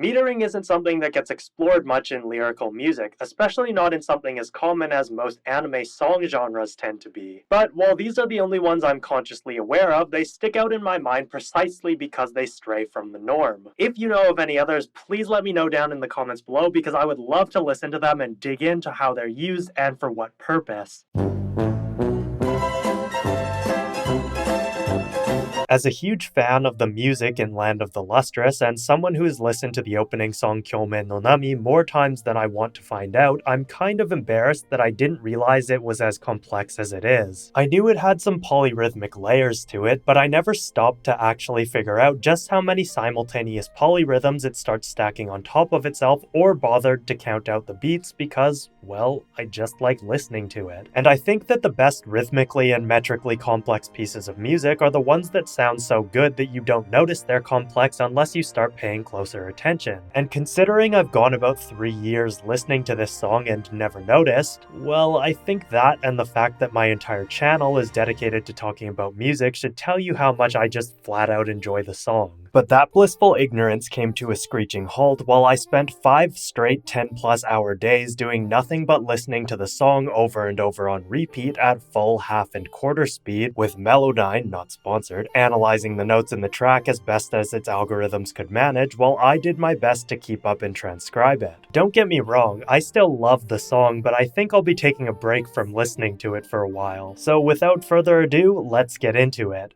Metering isn't something that gets explored much in lyrical music, especially not in something as common as most anime song genres tend to be. But while these are the only ones I'm consciously aware of, they stick out in my mind precisely because they stray from the norm. If you know of any others, please let me know down in the comments below because I would love to listen to them and dig into how they're used and for what purpose. As a huge fan of the music in Land of the Lustrous, and someone who has listened to the opening song Kyomen no Nami more times than I want to find out, I'm kind of embarrassed that I didn't realize it was as complex as it is. I knew it had some polyrhythmic layers to it, but I never stopped to actually figure out just how many simultaneous polyrhythms it starts stacking on top of itself, or bothered to count out the beats because, well, I just like listening to it. And I think that the best rhythmically and metrically complex pieces of music are the ones that sound so good that you don't notice they're complex unless you start paying closer attention. And considering I've gone about 3 years listening to this song and never noticed, well, I think that and the fact that my entire channel is dedicated to talking about music should tell you how much I just flat out enjoy the song. But that blissful ignorance came to a screeching halt while I spent 5 straight 10+ hour days doing nothing but listening to the song over and over on repeat at full half and quarter speed, with Melodyne, not sponsored, analyzing the notes in the track as best as its algorithms could manage while I did my best to keep up and transcribe it. Don't get me wrong, I still love the song, but I think I'll be taking a break from listening to it for a while. So without further ado, let's get into it.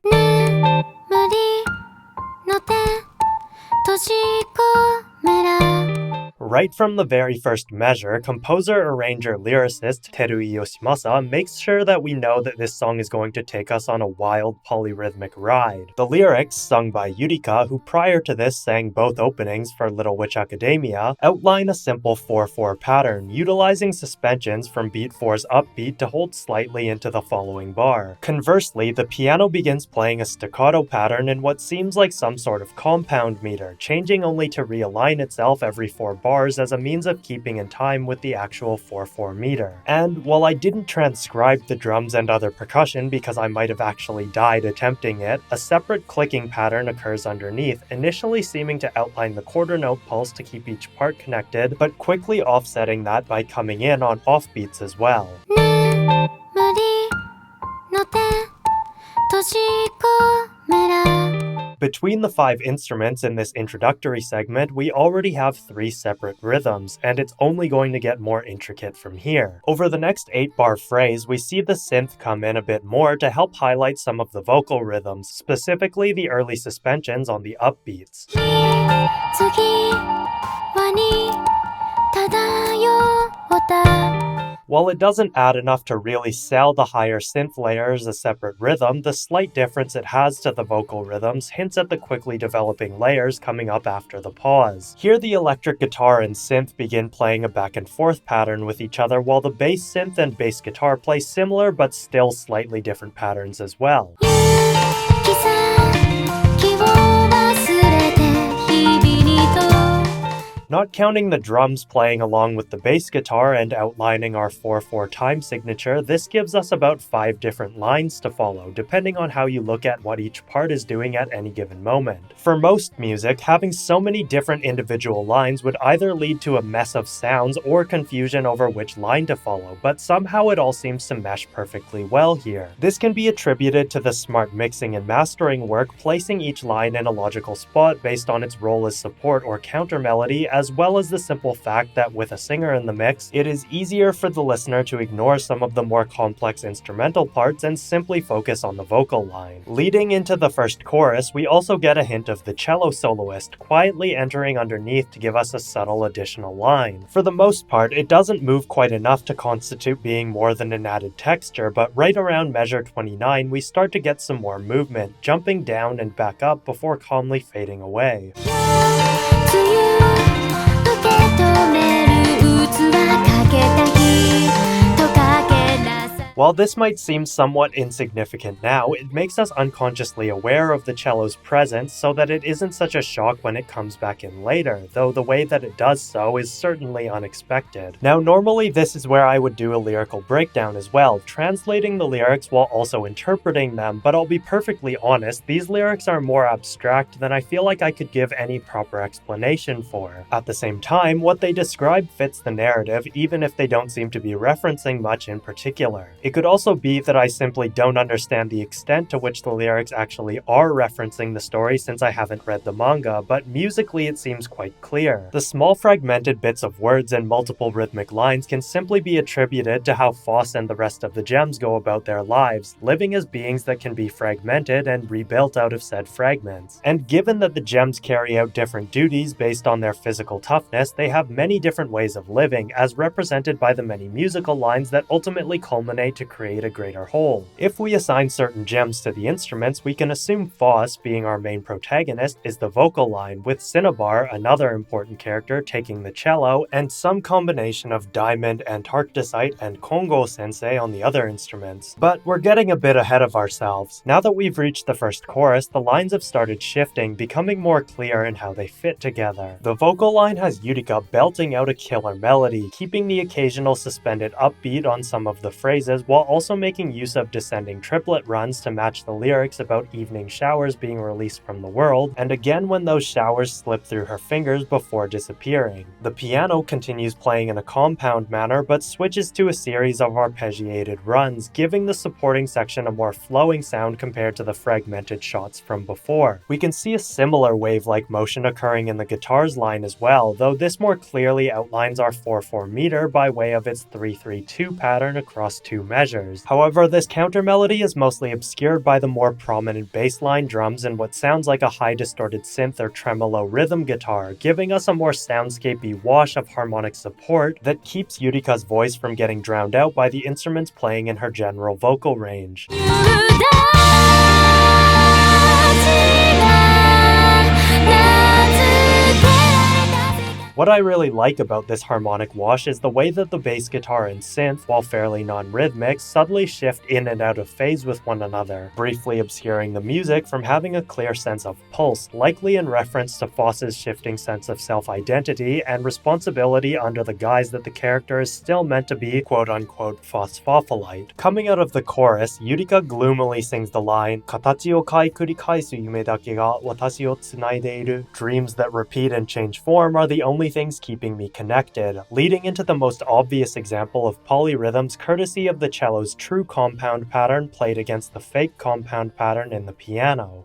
Right from the very first measure, composer, arranger, lyricist Terui Yoshimasa makes sure that we know that this song is going to take us on a wild polyrhythmic ride. The lyrics, sung by Yurika, who prior to this sang both openings for Little Witch Academia, outline a simple 4/4 pattern, utilizing suspensions from beat 4's upbeat to hold slightly into the following bar. Conversely, the piano begins playing a staccato pattern in what seems like some sort of compound meter, changing only to realign itself every 4 bars as a means of keeping in time with the actual 4/4 meter. And while I didn't transcribe the drums and other percussion because I might have actually died attempting it, a separate clicking pattern occurs underneath, initially seeming to outline the quarter note pulse to keep each part connected, but quickly offsetting that by coming in on offbeats as well. Between the 5 instruments in this introductory segment, we already have 3 separate rhythms, and it's only going to get more intricate from here. Over the next 8-bar phrase, we see the synth come in a bit more to help highlight some of the vocal rhythms, specifically the early suspensions on the upbeats. While it doesn't add enough to really sell the higher synth layer as a separate rhythm, the slight difference it has to the vocal rhythms hints at the quickly developing layers coming up after the pause. Here the electric guitar and synth begin playing a back and forth pattern with each other, while the bass synth and bass guitar play similar but still slightly different patterns as well. Not counting the drums playing along with the bass guitar and outlining our 4/4 time signature, this gives us about 5 different lines to follow, depending on how you look at what each part is doing at any given moment. For most music, having so many different individual lines would either lead to a mess of sounds or confusion over which line to follow, but somehow it all seems to mesh perfectly well here. This can be attributed to the smart mixing and mastering work, placing each line in a logical spot based on its role as support or counter melody, as well as the simple fact that with a singer in the mix, it is easier for the listener to ignore some of the more complex instrumental parts and simply focus on the vocal line. Leading into the first chorus, we also get a hint of the cello soloist quietly entering underneath to give us a subtle additional line. For the most part, it doesn't move quite enough to constitute being more than an added texture, but right around measure 29, we start to get some more movement, jumping down and back up before calmly fading away. While this might seem somewhat insignificant now, it makes us unconsciously aware of the cello's presence so that it isn't such a shock when it comes back in later, though the way that it does so is certainly unexpected. Now, normally this is where I would do a lyrical breakdown as well, translating the lyrics while also interpreting them, but I'll be perfectly honest, these lyrics are more abstract than I feel like I could give any proper explanation for. At the same time, what they describe fits the narrative, even if they don't seem to be referencing much in particular. It could also be that I simply don't understand the extent to which the lyrics actually are referencing the story since I haven't read the manga, but musically it seems quite clear. The small fragmented bits of words and multiple rhythmic lines can simply be attributed to how Foss and the rest of the gems go about their lives, living as beings that can be fragmented and rebuilt out of said fragments. And given that the gems carry out different duties based on their physical toughness, they have many different ways of living, as represented by the many musical lines that ultimately culminate to create a greater whole. If we assign certain gems to the instruments, we can assume Foss, being our main protagonist, is the vocal line, with Cinnabar, another important character, taking the cello, and some combination of Diamond, Antarcticite, and Kongo Sensei on the other instruments. But we're getting a bit ahead of ourselves. Now that we've reached the first chorus, the lines have started shifting, becoming more clear in how they fit together. The vocal line has Utica belting out a killer melody, keeping the occasional suspended upbeat on some of the phrases, while also making use of descending triplet runs to match the lyrics about evening showers being released from the world, and again when those showers slip through her fingers before disappearing. The piano continues playing in a compound manner, but switches to a series of arpeggiated runs, giving the supporting section a more flowing sound compared to the fragmented shots from before. We can see a similar wave-like motion occurring in the guitar's line as well, though this more clearly outlines our 4/4 meter by way of its 3/3/2 pattern across two measures. However, this counter melody is mostly obscured by the more prominent bass line drums and what sounds like a high distorted synth or tremolo rhythm guitar, giving us a more soundscapey wash of harmonic support that keeps Utica's voice from getting drowned out by the instruments playing in her general vocal range. What I really like about this harmonic wash is the way that the bass guitar and synth, while fairly non-rhythmic, subtly shift in and out of phase with one another, briefly obscuring the music from having a clear sense of pulse, likely in reference to Foss's shifting sense of self-identity and responsibility under the guise that the character is still meant to be quote-unquote phosphophilite. Coming out of the chorus, Utica gloomily sings the line, "Katachi o kai kurikaisu yume dake ga watashi o tsunaideiru." Dreams that repeat and change form are the only things keeping me connected, leading into the most obvious example of polyrhythms courtesy of the cello's true compound pattern played against the fake compound pattern in the piano.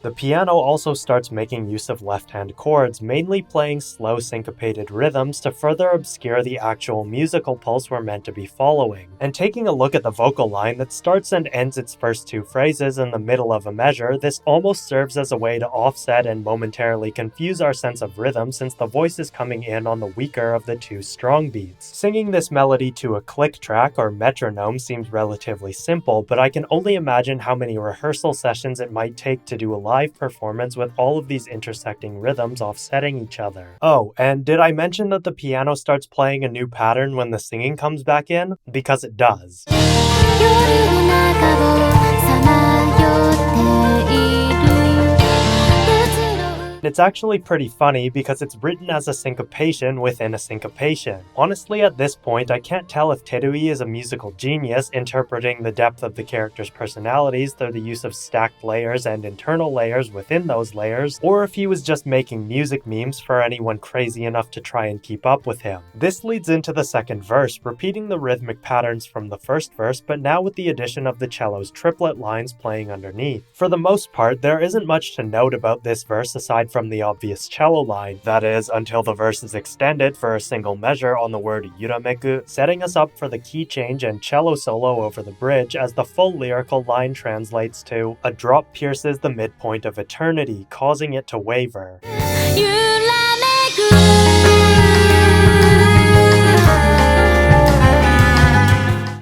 The piano also starts making use of left-hand chords, mainly playing slow syncopated rhythms to further obscure the actual musical pulse we're meant to be following. And taking a look at the vocal line that starts and ends its first two phrases in the middle of a measure, this almost serves as a way to offset and momentarily confuse our sense of rhythm since the voice is coming in on the weaker of the two strong beats. Singing this melody to a click track or metronome seems relatively simple, but I can only imagine how many rehearsal sessions it might take to do a live performance with all of these intersecting rhythms offsetting each other. Oh, and did I mention that the piano starts playing a new pattern when the singing comes back in? Because it does. It's actually pretty funny because it's written as a syncopation within a syncopation. Honestly, at this point, I can't tell if Terui is a musical genius interpreting the depth of the characters' personalities through the use of stacked layers and internal layers within those layers, or if he was just making music memes for anyone crazy enough to try and keep up with him. This leads into the second verse, repeating the rhythmic patterns from the first verse, but now with the addition of the cello's triplet lines playing underneath. For the most part, there isn't much to note about this verse aside from the obvious cello line, that is, until the verse is extended for a single measure on the word yurameku, setting us up for the key change and cello solo over the bridge as the full lyrical line translates to, "A drop pierces the midpoint of eternity, causing it to waver."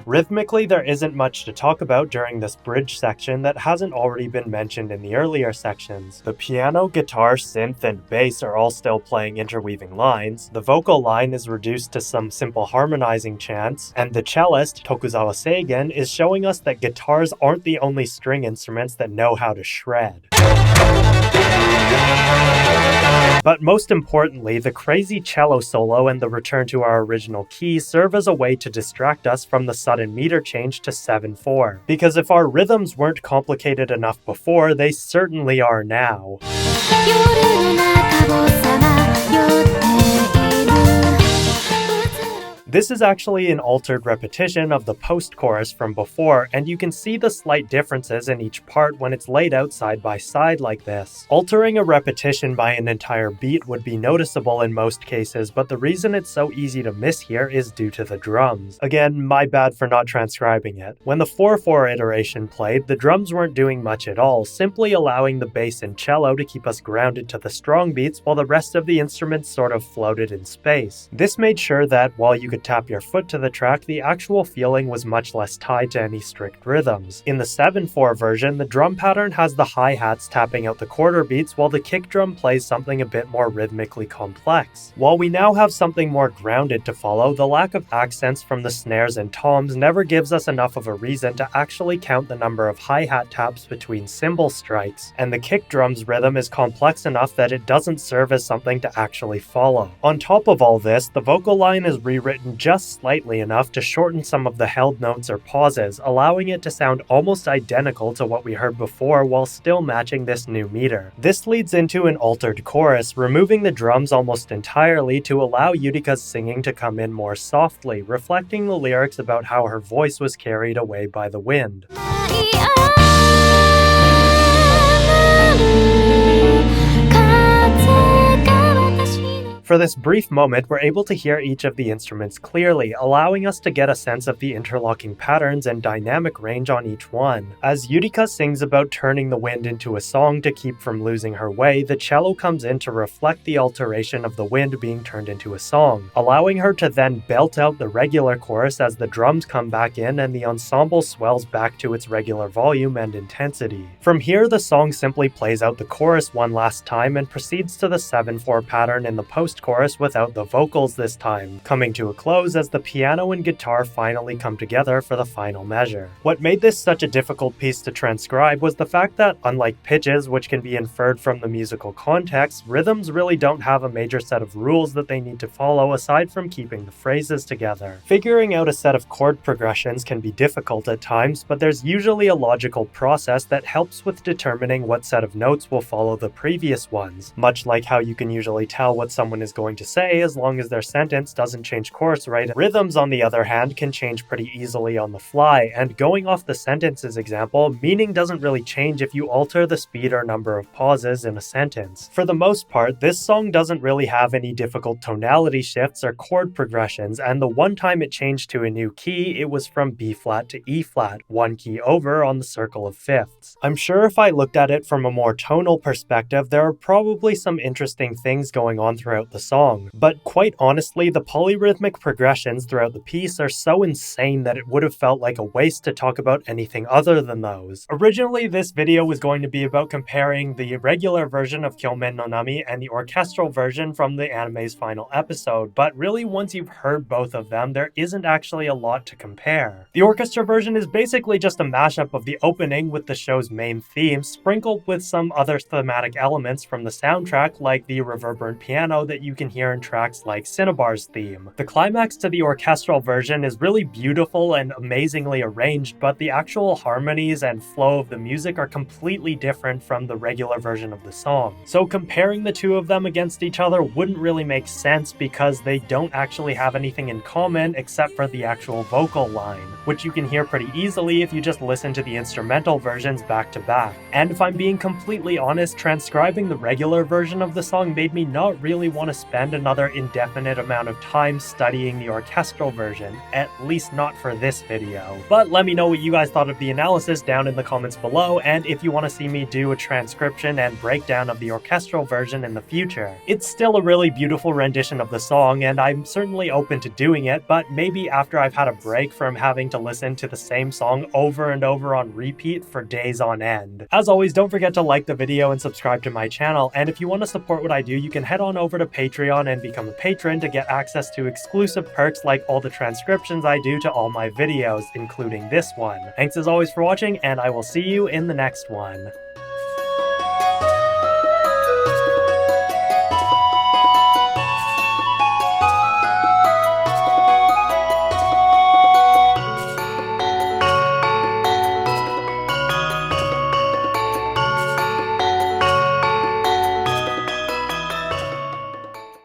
Rhythmically, there isn't much to talk about during this bridge section that hasn't already been mentioned in the earlier sections. The piano, guitar, synth, and bass are all still playing interweaving lines, the vocal line is reduced to some simple harmonizing chants, and the cellist, Tokuzawa Seigen, is showing us that guitars aren't the only string instruments that know how to shred. But most importantly, the crazy cello solo and the return to our original key serve as a way to distract us from the sudden meter change to 7/4. Because if our rhythms weren't complicated enough before, they certainly are now. This is actually an altered repetition of the post-chorus from before, and you can see the slight differences in each part when it's laid out side by side like this. Altering a repetition by an entire beat would be noticeable in most cases, but the reason it's so easy to miss here is due to the drums. Again, my bad for not transcribing it. When the 4/4 iteration played, the drums weren't doing much at all, simply allowing the bass and cello to keep us grounded to the strong beats while the rest of the instruments sort of floated in space. This made sure that while you could tap your foot to the track, the actual feeling was much less tied to any strict rhythms. In the 7/4 version, the drum pattern has the hi-hats tapping out the quarter beats while the kick drum plays something a bit more rhythmically complex. While we now have something more grounded to follow, the lack of accents from the snares and toms never gives us enough of a reason to actually count the number of hi-hat taps between cymbal strikes, and the kick drum's rhythm is complex enough that it doesn't serve as something to actually follow. On top of all this, the vocal line is rewritten just slightly enough to shorten some of the held notes or pauses, allowing it to sound almost identical to what we heard before while still matching this new meter. This leads into an altered chorus, removing the drums almost entirely to allow Yutika's singing to come in more softly, reflecting the lyrics about how her voice was carried away by the wind. For this brief moment, we're able to hear each of the instruments clearly, allowing us to get a sense of the interlocking patterns and dynamic range on each one. As Yutika sings about turning the wind into a song to keep from losing her way, the cello comes in to reflect the alteration of the wind being turned into a song, allowing her to then belt out the regular chorus as the drums come back in and the ensemble swells back to its regular volume and intensity. From here, the song simply plays out the chorus one last time and proceeds to the 7/4 pattern in the post-chorus without the vocals this time, coming to a close as the piano and guitar finally come together for the final measure. What made this such a difficult piece to transcribe was the fact that, unlike pitches, which can be inferred from the musical context, rhythms really don't have a major set of rules that they need to follow aside from keeping the phrases together. Figuring out a set of chord progressions can be difficult at times, but there's usually a logical process that helps with determining what set of notes will follow the previous ones, much like how you can usually tell what someone is going to say as long as their sentence doesn't change course right. Rhythms, on the other hand, can change pretty easily on the fly, and going off the sentences example, meaning doesn't really change if you alter the speed or number of pauses in a sentence. For the most part, this song doesn't really have any difficult tonality shifts or chord progressions, and the one time it changed to a new key, it was from B flat to E flat, one key over on the circle of fifths. I'm sure if I looked at it from a more tonal perspective, there are probably some interesting things going on throughout the song, but quite honestly, the polyrhythmic progressions throughout the piece are so insane that it would have felt like a waste to talk about anything other than those. Originally, this video was going to be about comparing the regular version of Kyomen no Nami and the orchestral version from the anime's final episode, but really once you've heard both of them, there isn't actually a lot to compare. The orchestra version is basically just a mashup of the opening with the show's main theme, sprinkled with some other thematic elements from the soundtrack like the reverberant piano that you can hear in tracks like Cinnabar's theme. The climax to the orchestral version is really beautiful and amazingly arranged, but the actual harmonies and flow of the music are completely different from the regular version of the song. So comparing the two of them against each other wouldn't really make sense because they don't actually have anything in common except for the actual vocal line, which you can hear pretty easily if you just listen to the instrumental versions back to back. And if I'm being completely honest, transcribing the regular version of the song made me not really want to spend another indefinite amount of time studying the orchestral version, at least not for this video. But let me know what you guys thought of the analysis down in the comments below, and if you want to see me do a transcription and breakdown of the orchestral version in the future. It's still a really beautiful rendition of the song, and I'm certainly open to doing it, but maybe after I've had a break from having to listen to the same song over and over on repeat for days on end. As always, don't forget to like the video and subscribe to my channel, and if you want to support what I do, you can head on over to Patreon and become a patron to get access to exclusive perks like all the transcriptions I do to all my videos, including this one. Thanks as always for watching, and I will see you in the next one.